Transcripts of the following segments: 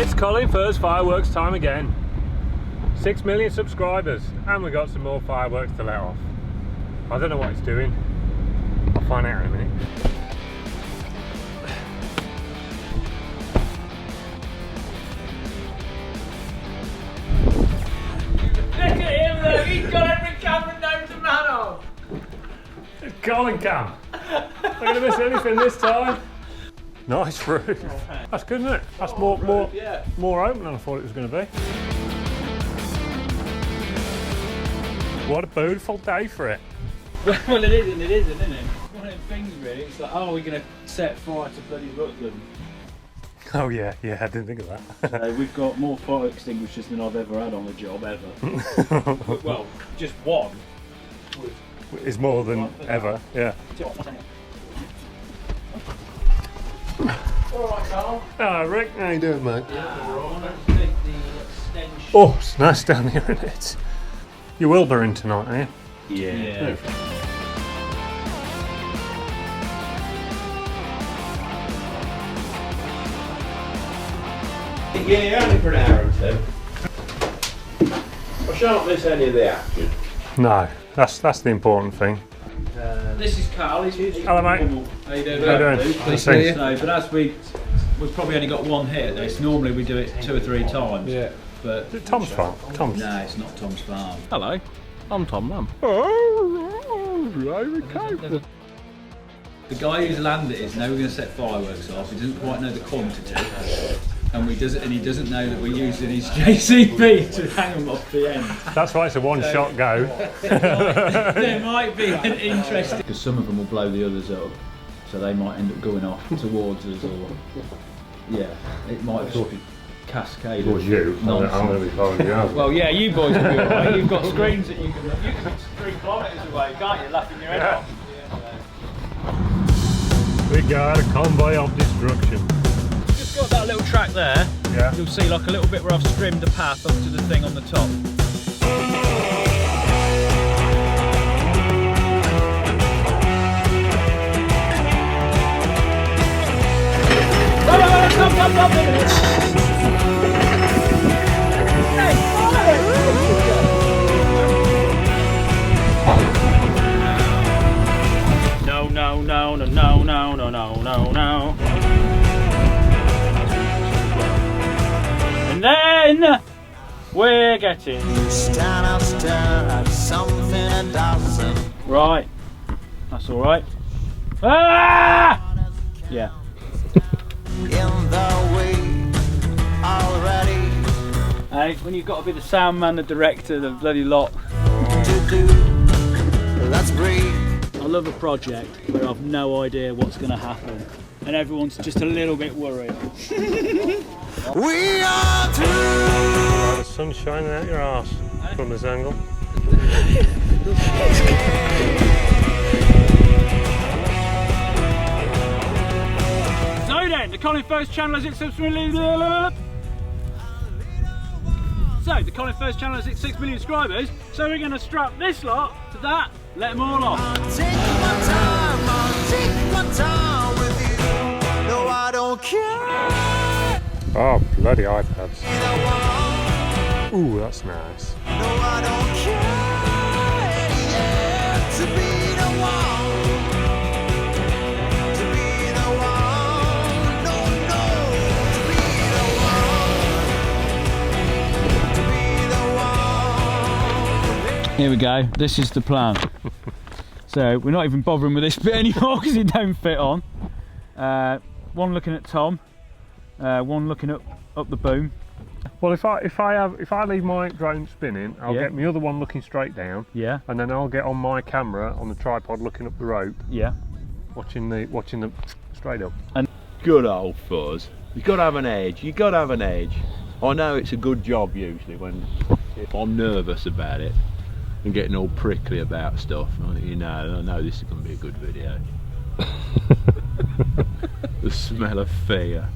It's Colin Furze fireworks time again. 6 million subscribers, and we got some more fireworks to let off. I don't know what it's doing. I'll find out in a minute. Look at him though, he's got every camera known to man of. It's Colin Cam. Not going to miss anything this time. Nice roof. That's good, isn't it? That's more open than I thought it was going to be. What a beautiful day for it. Well, it is and it isn't, isn't it? One of them things really, it's like, oh, we're going to set fire to bloody Rutland. Oh yeah, I didn't think of that. We've got more fire extinguishers than I've ever had on a job, ever. Well, just one. It's more than ever, yeah. Alright, Carl. Hello Rick, how you doing mate? Oh, it's nice down here, isn't it? You're Wilburyn tonight, are you? yeah. Yeah, only for an hour or two. I shan't miss any of the action. No, that's the important thing. This is Carl. He's Hello mate. How you doing? How you doing? Please see you. So, but as we've probably only got one hit at this. Normally we do it 2 or 3 times. Yeah. But Is it Tom's farm? Tom's. no, it's not Tom's farm. Hello, I'm Tom Lamb. The guy whose land it is now we're going to set fireworks off. He doesn't quite know the quantity, and he doesn't know that we're using his JCB to hang them off the end. That's why it's a one-shot go. There might be an interesting because some of them will blow the others up, so they might end up going off towards us, or it might sort of cascade. Towards you. I'm going to be following you out. Well, yeah, you boys will be alright. You've got screens that you can be 3 kilometres away, can't you? Laughing your head off. We got a convoy of destruction. Just got that little track there. Yeah. You'll see like a little bit where I've trimmed the path up to the thing on the top. No. And then we're getting right. That's all right. Ah! Yeah. Hey, when you've got to be the sound man, the director, the bloody lot. That's great. I love a project where I've no idea what's going to happen, and everyone's just a little bit worried. We are through. The sun's shining out your arse from this angle. So then, the Colin Furze channel has hit 6 million. So the Colin Furze channel has hit 6 million subscribers. So we're going to strap this lot to that, let them all off. I'll take my time with you. No, I don't care. Oh, bloody iPads. Ooh, that's nice. No, I don't care. Yeah, to be the one. To be the one. No, to be the one. To be the one. Here we go, this is the plan. So we're not even bothering with this bit anymore because it don't fit on. One looking at Tom, one looking up the boom. Well, if I leave my drone spinning, I'll Yeah. get my other one looking straight down. Yeah. And then I'll get on my camera on the tripod looking up the rope, Yeah. watching the straight up. Good old Fuzz. You've got to have an edge. You've got to have an edge. I know it's a good job usually when if I'm nervous about it and getting all prickly about stuff. I know this is going to be a good video. The smell of fear.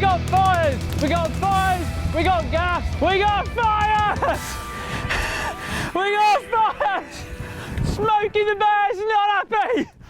got fires! We got fires! We got gas! We got fires! We got fires! Smokey the Bear's not happy!